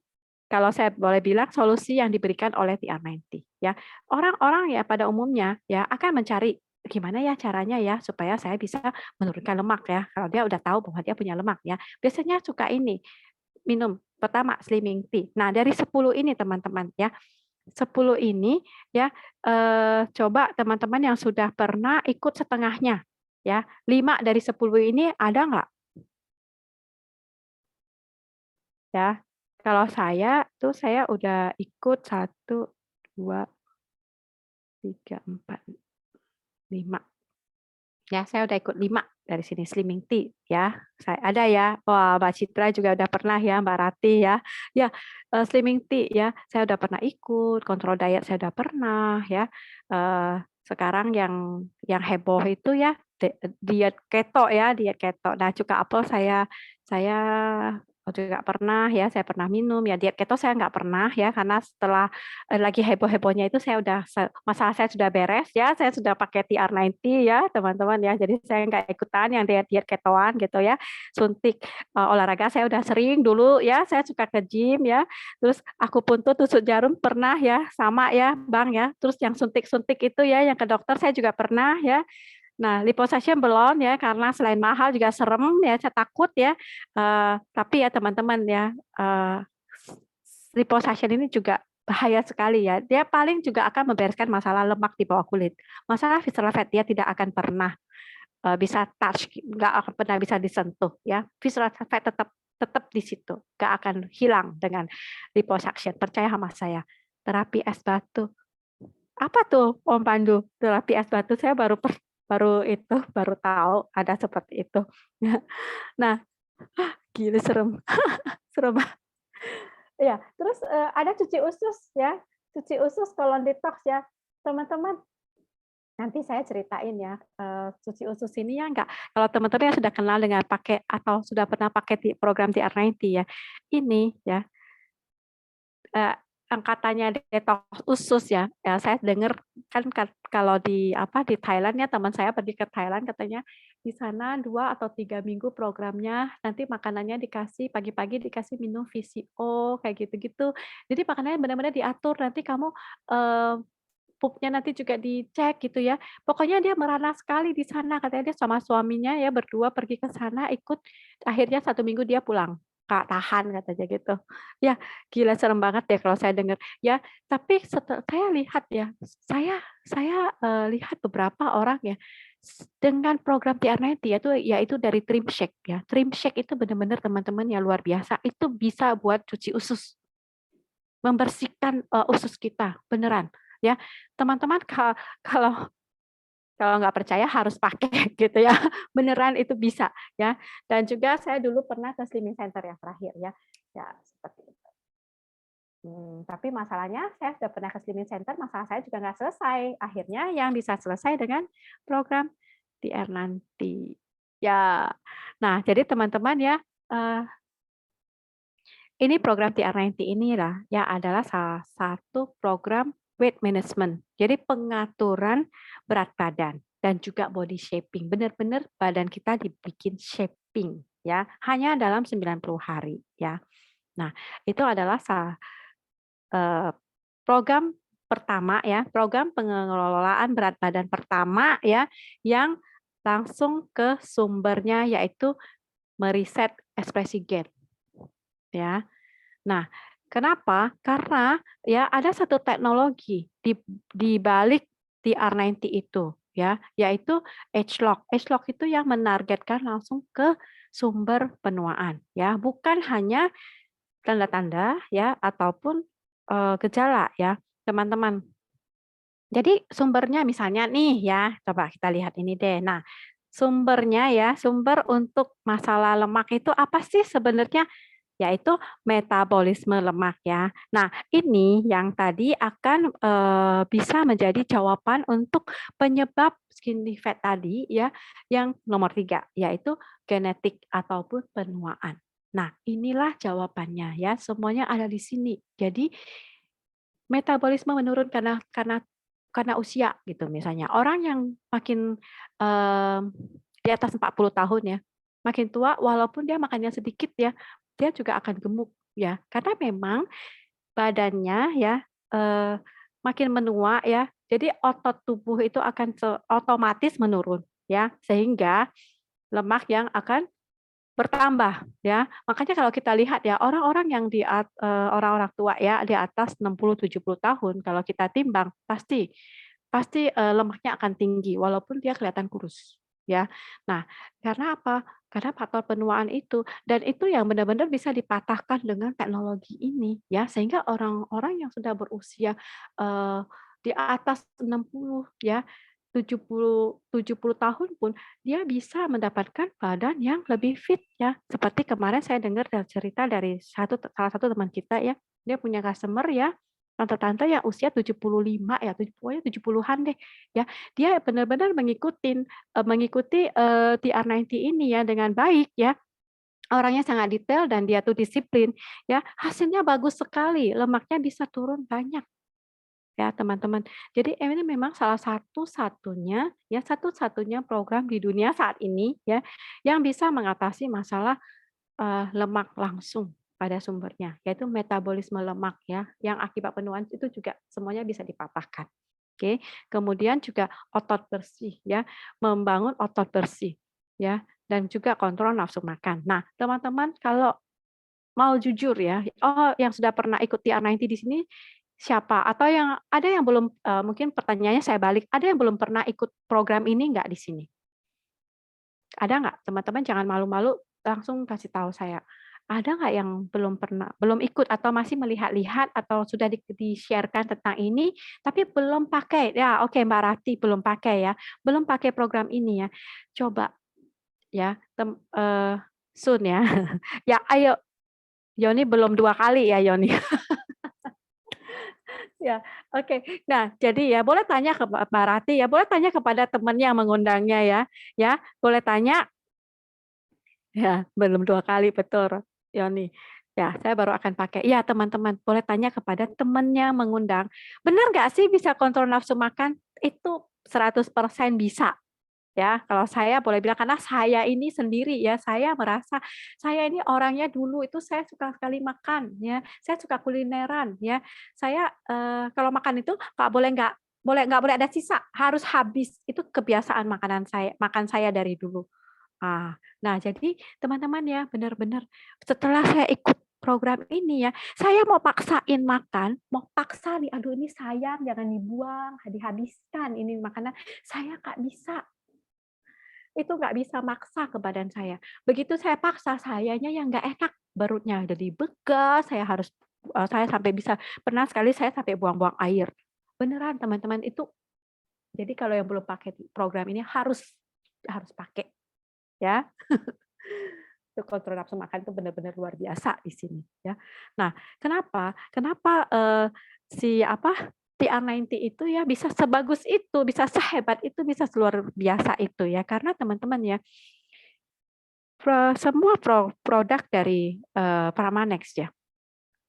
kalau saya boleh bilang solusi yang diberikan oleh TR90 ya. Orang-orang ya pada umumnya ya akan mencari, "Gimana ya caranya ya supaya saya bisa menurunkan lemak ya?" Kalau dia udah tahu bahwa dia punya lemak ya. Biasanya suka ini, minum pertama slimming tea. Nah dari 10 ini teman-teman ya, 10 ini ya, coba teman-teman yang sudah pernah ikut setengahnya ya, 5 dari 10 ini ada nggak? Ya, kalau saya tuh saya udah ikut 1, 2, 3, 4, 5. Ya, saya udah ikut 5 dari sini Slimming Tea ya. Saya ada ya. Wah, Mbak Citra juga udah pernah ya, Mbak Rati ya. Ya, Slimming Tea ya, saya udah pernah ikut, kontrol diet saya udah pernah ya. sekarang yang heboh itu ya diet keto ya, diet keto. Nah, cuka apel saya juga pernah ya, saya pernah minum ya. Diet keto saya nggak pernah ya, karena setelah lagi heboh-hebohnya itu saya udah masalah saya sudah beres ya, saya sudah pakai TR90 ya teman-teman ya. Jadi saya nggak ikutan yang diet ketoan gitu ya. Suntik olahraga saya udah sering dulu ya, saya suka ke gym ya. Terus aku pun tuh tusuk jarum pernah ya, sama ya Bang ya. Terus yang suntik-suntik itu ya, yang ke dokter saya juga pernah ya. Nah, liposuction belum ya, karena selain mahal juga serem ya, saya takut ya. Tapi ya teman-teman ya, liposuction ini juga bahaya sekali ya. Dia paling juga akan membereskan masalah lemak di bawah kulit. Masalah visceral fat dia tidak akan pernah bisa touch, nggak akan pernah bisa disentuh ya. Visceral fat tetap tetap di situ, nggak akan hilang dengan liposuction. Percaya sama saya. Terapi es batu. Apa tuh Om Pandu? Terapi es batu saya baru tahu ada seperti itu. Nah, gila serem, serem. Ya, terus ada cuci usus ya, cuci usus kolon detox ya, teman-teman. Nanti saya ceritain ya, cuci usus ini ya nggak kalau teman-teman yang sudah kenal dengan pakai atau sudah pernah pakai program TR90 ya, ini ya, eee, yang katanya detox usus ya, ya saya dengar kan kalau di apa, di Thailand ya teman saya pergi ke Thailand katanya di sana 2 atau 3 minggu programnya, nanti makanannya dikasih pagi-pagi dikasih minum VCO kayak gitu-gitu. Jadi makanannya benar-benar diatur, nanti kamu, eee, pupnya nanti juga dicek gitu ya. Pokoknya dia merana sekali di sana, katanya dia sama suaminya ya berdua pergi ke sana ikut, akhirnya 1 minggu dia pulang. Nggak tahan katanya gitu. Ya, gila serem banget deh kalau saya dengar. Ya, tapi saya lihat ya, lihat beberapa orang ya, dengan program TR90 yaitu dari Trim Shake ya. Trim Shake itu benar-benar teman-teman yang luar biasa, itu bisa buat cuci usus, membersihkan, usus kita, beneran ya. Teman-teman kalau kalau nggak percaya harus pakai gitu ya, beneran itu bisa ya. Dan juga saya dulu pernah ke slimming center yang terakhir ya, ya seperti itu. Tapi masalahnya saya sudah pernah ke slimming center, masalah saya juga nggak selesai. Akhirnya yang bisa selesai dengan program TR nanti. Ya, nah jadi teman-teman ya, eee, ini program TR90 inilah ya adalah salah satu program weight management. Jadi pengaturan berat badan dan juga body shaping. Benar-benar badan kita dibikin shaping ya, hanya dalam 90 hari ya. Nah, itu adalah program pertama ya, program pengelolaan berat badan pertama ya, yang langsung ke sumbernya yaitu meriset ekspresi gen ya. Nah, kenapa? Karena ya ada satu teknologi di balik TR90 itu ya, yaitu Age-Lock. Age-Lock itu yang menargetkan langsung ke sumber penuaan ya, bukan hanya tanda-tanda ya ataupun gejala ya, teman-teman. Jadi sumbernya misalnya nih ya, coba kita lihat ini deh. Nah, sumbernya ya, sumber untuk masalah lemak itu apa sih sebenarnya? Yaitu metabolisme lemak ya. Nah, ini yang tadi akan bisa menjadi jawaban untuk penyebab skinny fat tadi ya, yang nomor 3 yaitu genetik ataupun penuaan. Nah, inilah jawabannya ya, semuanya ada di sini. Jadi metabolisme menurun karena usia gitu misalnya. Orang yang makin, di atas 40 tahun ya, makin tua walaupun dia makannya sedikit ya, dia juga akan gemuk ya. Karena memang badannya ya, makin menua ya, jadi otot tubuh itu akan otomatis menurun ya, sehingga lemak yang akan bertambah ya. Makanya kalau kita lihat ya orang-orang yang orang-orang tua ya di atas 60, 70 tahun kalau kita timbang pasti pasti, lemaknya akan tinggi walaupun dia kelihatan kurus ya. Nah, karena apa? Karena faktor penuaan itu dan itu yang benar-benar bisa dipatahkan dengan teknologi ini ya, sehingga orang-orang yang sudah berusia, eee, di atas 60 ya, 70 tahun pun dia bisa mendapatkan badan yang lebih fit ya. Seperti kemarin saya dengar cerita dari salah satu teman kita ya, dia punya customer ya, tante-tante yang usia 75 ya, pokoknya 70-an deh, ya. Dia benar-benar mengikuti, TR90 ini ya dengan baik ya. Orangnya sangat detail dan dia tuh disiplin, ya. Hasilnya bagus sekali, lemaknya bisa turun banyak, ya teman-teman. Jadi ini memang salah satu-satunya, ya satu-satunya program di dunia saat ini ya, yang bisa mengatasi masalah lemak langsung pada sumbernya, yaitu metabolisme lemak ya, yang akibat penuaan itu juga semuanya bisa dipatahkan. Oke, kemudian juga otot bersih ya, membangun otot bersih ya, dan juga kontrol nafsu makan. Nah, teman-teman kalau mau jujur ya, yang sudah pernah ikut TR90 di sini siapa? Atau yang ada yang belum, mungkin pertanyaannya saya balik, ada yang belum pernah ikut program ini nggak di sini? Ada nggak? Teman-teman jangan malu-malu, langsung kasih tahu saya. Ada nggak yang belum ikut atau masih melihat-lihat atau sudah di-share-kan tentang ini, tapi belum pakai? Ya, oke Mbak Rati belum pakai ya, belum pakai program ini ya. Coba ya, Sun ya. Ya ayo, Yoni belum 2 kali ya Yoni. Ya, oke. Nah, jadi ya boleh tanya ke Mbak Rati ya, boleh tanya kepada teman yang mengundangnya ya, boleh tanya. Ya, belum 2 kali, betul, Yoni. Ya, saya baru akan pakai. Iya, teman-teman, boleh tanya kepada temannya mengundang, "Benar nggak sih bisa kontrol nafsu makan?" Itu 100% bisa, ya. Kalau saya boleh bilang, karena saya ini sendiri ya, saya merasa saya ini orangnya dulu itu saya suka sekali makan, ya. Saya suka kulineran, ya. Saya, kalau makan itu nggak boleh ada sisa, harus habis. Itu kebiasaan makan saya dari dulu. Nah jadi teman-teman ya benar-benar setelah saya ikut program ini ya, saya mau paksain makan, mau paksa nih, "Aduh ini sayang jangan dibuang, dihabiskan ini makanan." Saya nggak bisa, itu nggak bisa maksa ke badan saya. Begitu saya paksa, sayanya yang nggak enak, perutnya jadi begas, saya sampai bisa pernah sekali saya sampai buang-buang air. Beneran teman-teman itu jadi kalau yang belum pakai program ini harus harus pakai ya. Itu kontrol nafsu makan itu benar-benar luar biasa di sini ya. Nah, kenapa kenapa, TR90 itu ya bisa sebagus itu, bisa sehebat itu, bisa luar biasa itu ya, karena teman-teman ya, semua produk dari, Pramanex ya,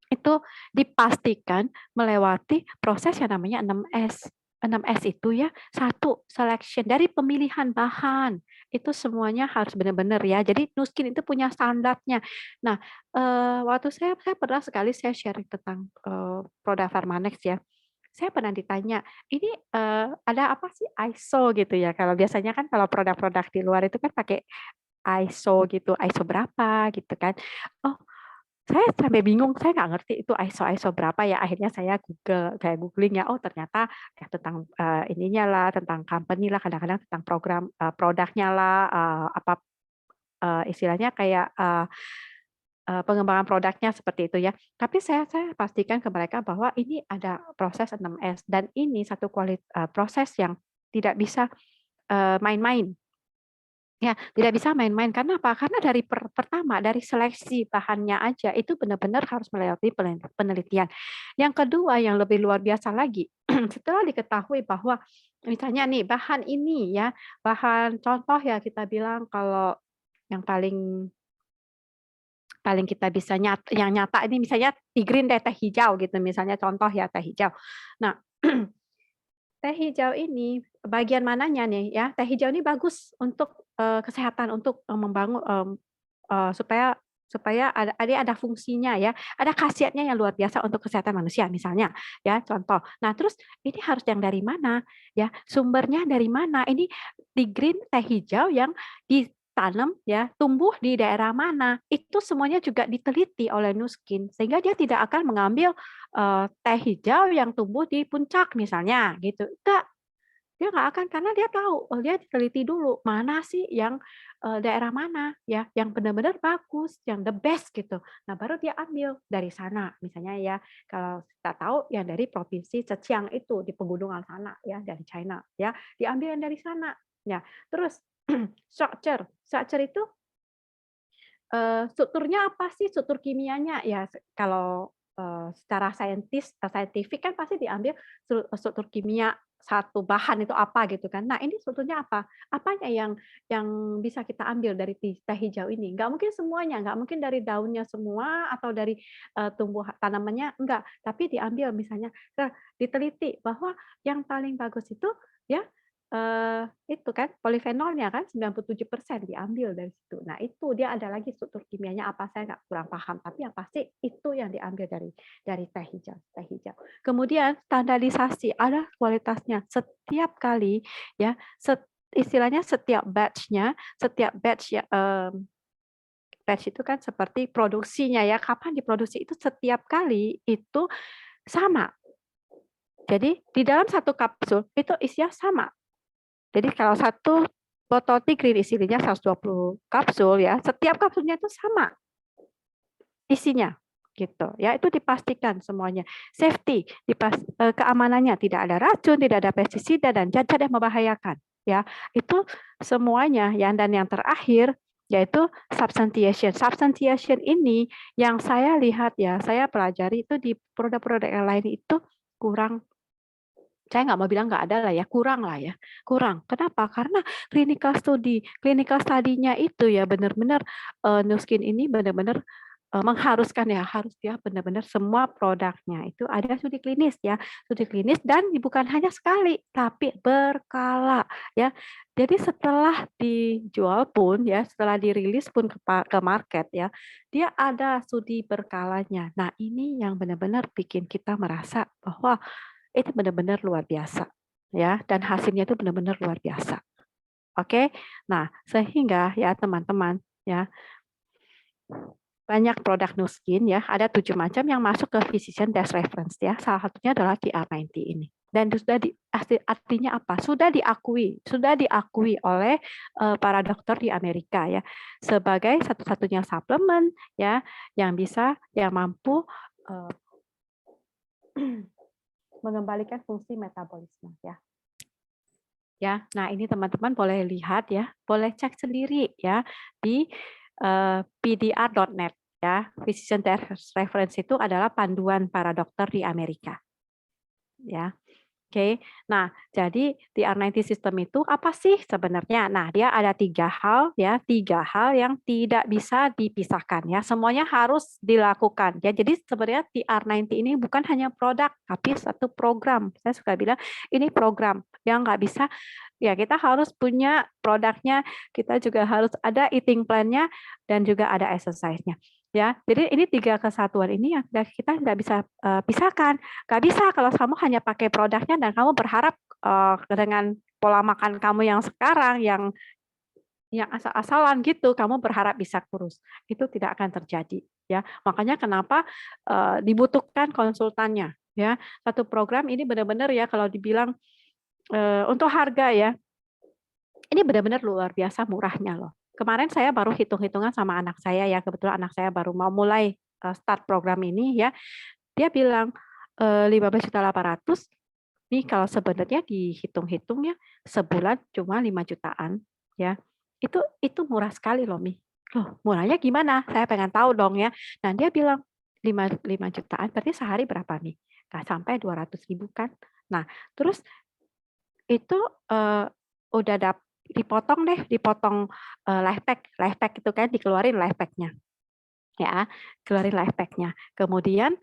itu dipastikan melewati proses yang namanya 6S. 6S itu ya, satu selection, dari pemilihan bahan, itu semuanya harus benar-benar ya. Jadi Nuskin itu punya standarnya. Nah, waktu saya pernah sekali saya sharing tentang, produk Pharmanex ya. Saya pernah ditanya, "Ini, ada apa sih ISO?" gitu ya. Kalau biasanya kan kalau produk-produk di luar itu kan pakai ISO gitu, ISO berapa gitu kan. Oh, saya sampai bingung, saya nggak ngerti itu ISO berapa ya, akhirnya saya googling ya, oh ternyata ya tentang, ininya lah, tentang company lah, kadang-kadang tentang program, produknya lah, istilahnya kayak, pengembangan produknya seperti itu ya. Tapi saya pastikan ke mereka bahwa ini ada proses 6S dan ini satu proses yang tidak bisa, main-main. Ya, tidak bisa main-main. Karena apa? Karena dari pertama, dari seleksi bahannya aja itu benar-benar harus melewati penelitian. Yang kedua yang lebih luar biasa lagi, setelah diketahui bahwa misalnya nih bahan ini ya, bahan contoh ya kita bilang kalau yang paling paling kita bisa yang nyata ini misalnya tigrin deh, teh hijau gitu misalnya contoh ya teh hijau. Nah, teh hijau ini bagian mananya nih ya, teh hijau ini bagus untuk, kesehatan, untuk, membangun, supaya supaya ada fungsinya ya, ada khasiatnya yang luar biasa untuk kesehatan manusia misalnya ya, contoh. Nah terus ini harus yang dari mana ya, sumbernya dari mana, ini di green teh hijau yang ditanam ya, tumbuh di daerah mana, itu semuanya juga diteliti oleh Nuskin sehingga dia tidak akan mengambil, teh hijau yang tumbuh di puncak misalnya gitu, enggak. Dia nggak akan, karena dia tahu, oh dia teliti dulu, mana sih yang, daerah mana ya, yang benar-benar bagus, yang the best gitu. Nah, baru dia ambil dari sana. Misalnya ya, kalau kita tahu yang dari provinsi Zhejiang itu, di pegunungan sana ya, dari China ya, diambil yang dari sana. Ya, terus structure itu, strukturnya apa sih, struktur kimianya? Ya kalau secara saintifik kan pasti diambil struktur kimia satu bahan itu apa gitu kan. Nah, ini sebetulnya apa? Apanya yang bisa kita ambil dari teh hijau ini? Nggak mungkin semuanya, nggak mungkin dari daunnya semua atau dari tumbuh tanamannya, enggak. Tapi diambil misalnya, diteliti bahwa yang paling bagus itu ya itu kan polifenolnya kan 97% diambil dari situ. Nah, itu dia ada lagi struktur kimianya apa saya nggak kurang paham, tapi yang pasti itu yang diambil dari teh hijau, teh hijau. Kemudian standarisasi ada kualitasnya. Setiap kali ya, istilahnya setiap batch ya batch itu kan seperti produksinya ya, kapan diproduksi itu setiap kali itu sama. Jadi di dalam satu kapsul itu isinya sama. Jadi kalau satu botol Tigrin isinya 120 kapsul ya, setiap kapsulnya itu sama isinya gitu ya, itu dipastikan semuanya safety, keamanannya, tidak ada racun, tidak ada pestisida dan zat-zat yang membahayakan ya, itu semuanya ya. Dan yang terakhir yaitu substantiation ini yang saya lihat ya, saya pelajari itu di produk-produk yang lain itu kurang. Saya nggak mau bilang nggak ada lah ya, kurang lah ya, kurang. Kenapa? Karena clinical study-nya itu ya benar-benar Nu Skin ini benar-benar mengharuskan ya, harus dia benar-benar semua produknya itu ada studi klinis ya, studi klinis dan bukan hanya sekali, tapi berkala ya. Jadi setelah dijual pun ya, setelah dirilis pun ke market ya, dia ada studi berkalanya. Nah, ini yang benar-benar bikin kita merasa bahwa itu benar-benar luar biasa ya, dan hasilnya itu benar-benar luar biasa. Oke. Nah, sehingga ya teman-teman ya, banyak produk Nu Skin ya, ada 7 macam yang masuk ke Physician Test Reference ya. Salah satunya adalah TR90 ini. Dan sudah artinya apa? Sudah diakui oleh para dokter di Amerika ya sebagai satu-satunya suplemen ya yang mampu mengembalikan fungsi metabolisme ya. Ya, nah ini teman-teman boleh lihat ya, boleh cek sendiri ya di pdr.net ya. Physician Test Reference itu adalah panduan para dokter di Amerika. Ya. Oke, nah jadi TR90 system itu apa sih sebenarnya? Nah, dia ada 3 hal ya, 3 hal yang tidak bisa dipisahkan ya, semuanya harus dilakukan ya. Jadi sebenarnya TR90 ini bukan hanya produk, tapi satu program. Saya suka bilang ini program yang nggak bisa, ya kita harus punya produknya, kita juga harus ada eating plan-nya dan juga ada exercise-nya. Ya, jadi ini 3 kesatuan ini yang kita nggak bisa pisahkan. Nggak bisa kalau kamu hanya pakai produknya dan kamu berharap dengan pola makan kamu yang sekarang yang asal-asalan gitu, kamu berharap bisa kurus. Itu tidak akan terjadi ya. Makanya kenapa dibutuhkan konsultannya ya. Satu program ini benar-benar ya kalau dibilang untuk harga ya, ini benar-benar luar biasa murahnya loh. Kemarin saya baru hitung-hitungan sama anak saya ya, kebetulan anak saya baru mau mulai start program ini ya. Dia bilang 15.800.000 nih kalau sebenarnya dihitung-hitung ya sebulan cuma 5 jutaan ya. Itu murah sekali loh, Mi. Loh, murahnya gimana? Saya pengen tahu dong ya. Nah, dia bilang 5 jutaan berarti sehari berapa, Mi? Nggak sampai 200.000 kan. Nah, terus itu udah dipotong life pack itu kan dikeluarin life pack-nya. Ya, keluarin life pack-nya. Kemudian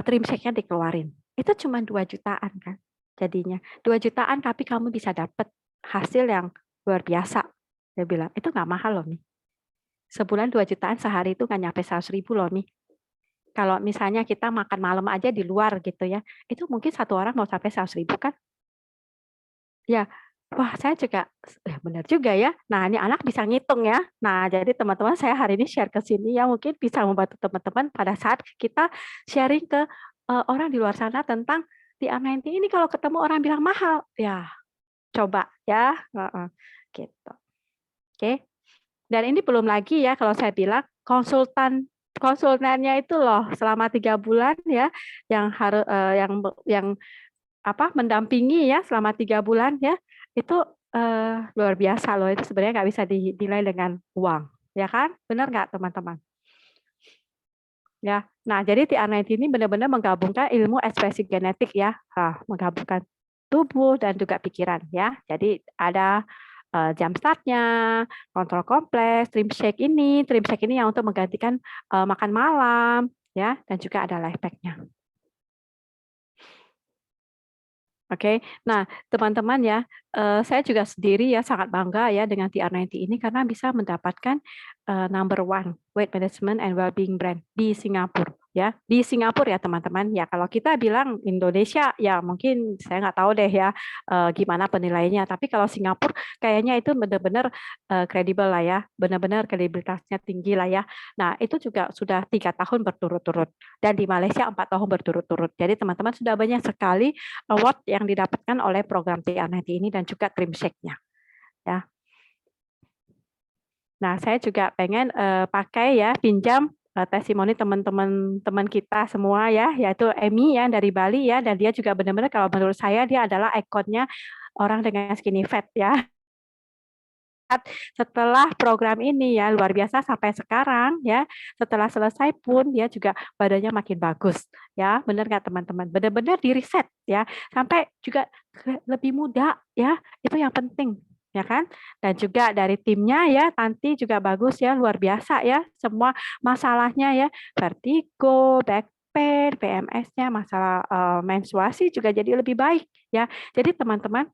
trim shake-nya dikeluarin. Itu cuma 2 jutaan kan jadinya. 2 jutaan tapi kamu bisa dapat hasil yang luar biasa. Dia bilang, itu nggak mahal loh, Mi. Sebulan 2 jutaan, sehari itu nggak nyampe 100.000 loh, Mi. Kalau misalnya kita makan malam aja di luar gitu ya, itu mungkin satu orang mau sampai 100.000 kan? Ya, wah saya juga, benar juga ya. Nah ini anak bisa ngitung ya. Nah jadi teman-teman saya hari ini share ke sini ya mungkin bisa membantu teman-teman pada saat kita sharing ke orang di luar sana tentang TR90 ini kalau ketemu orang bilang mahal, ya coba ya, gitu. Oke. Dan ini belum lagi ya kalau saya bilang konsultannya itu loh selama 3 bulan ya yang harus yang mendampingi ya selama 3 bulan ya, itu luar biasa loh, itu sebenarnya nggak bisa dinilai dengan uang, ya kan? Benar nggak teman-teman? Ya. Nah, jadi TR90 ini benar-benar menggabungkan ilmu ekspresi genetik ya, menggabungkan tubuh dan juga pikiran ya. Jadi ada jam startnya, kontrol kompleks, trim shake ini yang untuk menggantikan makan malam ya, dan juga ada life pack-nya. Oke. Nah, teman-teman ya, saya juga sendiri ya sangat bangga ya dengan TR90 ini karena bisa mendapatkan, number one weight management and wellbeing brand di Singapura ya. Di Singapura ya teman-teman, ya kalau kita bilang Indonesia ya mungkin saya nggak tahu deh ya, gimana penilaiannya, tapi kalau Singapura kayaknya itu benar-benar, kredibel lah ya, benar-benar kredibilitasnya tinggi lah ya. Nah, itu juga sudah 3 tahun berturut-turut dan di Malaysia 4 tahun berturut-turut. Jadi teman-teman sudah banyak sekali award yang didapatkan oleh program TR90 ini dan juga Trim Shake-nya, ya. Nah, saya juga pengen, pakai ya, pinjam, testimoni teman-teman teman kita semua ya, yaitu Emi ya dari Bali ya, dan dia juga benar-benar kalau menurut saya dia adalah ikonnya orang dengan skinny fat ya. Setelah program ini ya, luar biasa sampai sekarang ya, setelah selesai pun dia juga badannya makin bagus ya, benar nggak teman-teman? Benar-benar di-reset ya, sampai juga lebih muda ya, itu yang penting, ya kan? Dan juga dari timnya ya, Tanti juga bagus ya, luar biasa ya, semua masalahnya ya, vertigo, back pain, PMS-nya, masalah, menstruasi juga jadi lebih baik ya. Jadi teman-teman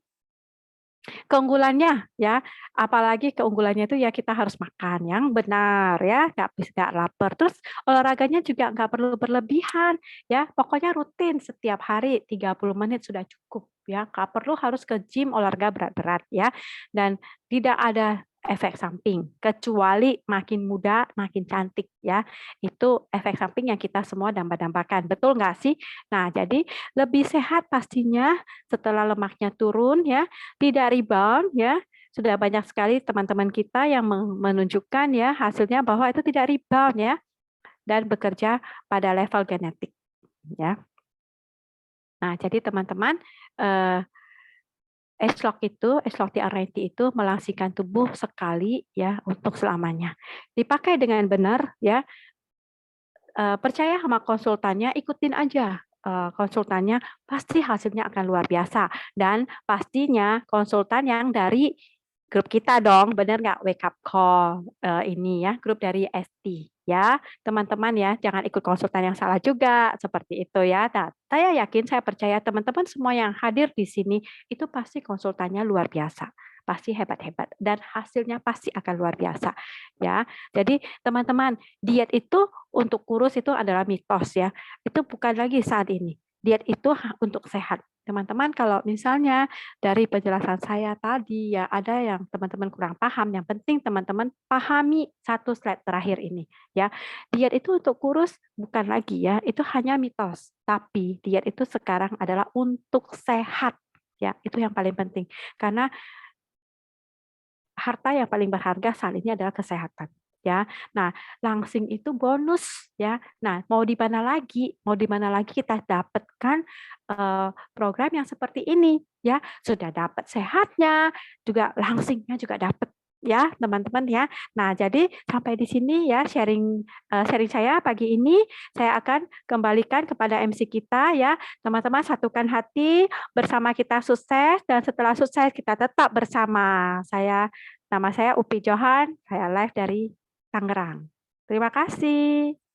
keunggulannya ya, apalagi keunggulannya itu ya kita harus makan yang benar ya, nggak lapar. Terus olahraganya juga nggak perlu berlebihan ya, pokoknya rutin setiap hari 30 menit sudah cukup ya, nggak perlu harus ke gym olahraga berat-berat ya. Dan tidak ada efek samping, kecuali makin muda makin cantik ya. Itu efek samping yang kita semua dambakan, betul nggak sih? Nah, jadi lebih sehat pastinya setelah lemaknya turun ya, tidak rebound ya, sudah banyak sekali teman-teman kita yang menunjukkan ya hasilnya bahwa itu tidak rebound ya, dan bekerja pada level genetik ya. Nah, jadi teman-teman, eee, Eslok TR90 itu melangsingkan tubuh sekali ya untuk selamanya. Dipakai dengan benar ya, percaya sama konsultannya, ikutin aja, konsultannya, pasti hasilnya akan luar biasa. Dan pastinya konsultan yang dari grup kita dong, bener nggak? Wake up call, ini ya, grup dari ST ya, teman-teman ya, jangan ikut konsultan yang salah juga, seperti itu ya. Nah, saya yakin, saya percaya teman-teman semua yang hadir di sini, itu pasti konsultannya luar biasa, pasti hebat-hebat, dan hasilnya pasti akan luar biasa, ya. Jadi teman-teman, diet itu untuk kurus itu adalah mitos ya. Itu bukan lagi saat ini. Diet itu untuk sehat. Teman-teman kalau misalnya dari penjelasan saya tadi ya ada yang teman-teman kurang paham, yang penting teman-teman pahami satu slide terakhir ini ya. Diet itu untuk kurus bukan lagi ya, itu hanya mitos. Tapi diet itu sekarang adalah untuk sehat ya, itu yang paling penting. Karena harta yang paling berharga saat ini adalah kesehatan, ya. Nah, langsing itu bonus, ya. Nah, mau di mana lagi kita dapatkan, program yang seperti ini, ya. Sudah dapat sehatnya, juga langsingnya juga dapat, ya, teman-teman, ya. Nah, jadi sampai di sini ya sharing saya pagi ini. Saya akan kembalikan kepada MC kita, ya. Teman-teman satukan hati, bersama kita sukses, dan setelah sukses kita tetap bersama. Nama saya Upi Johan, saya live dari Tangerang. Terima kasih.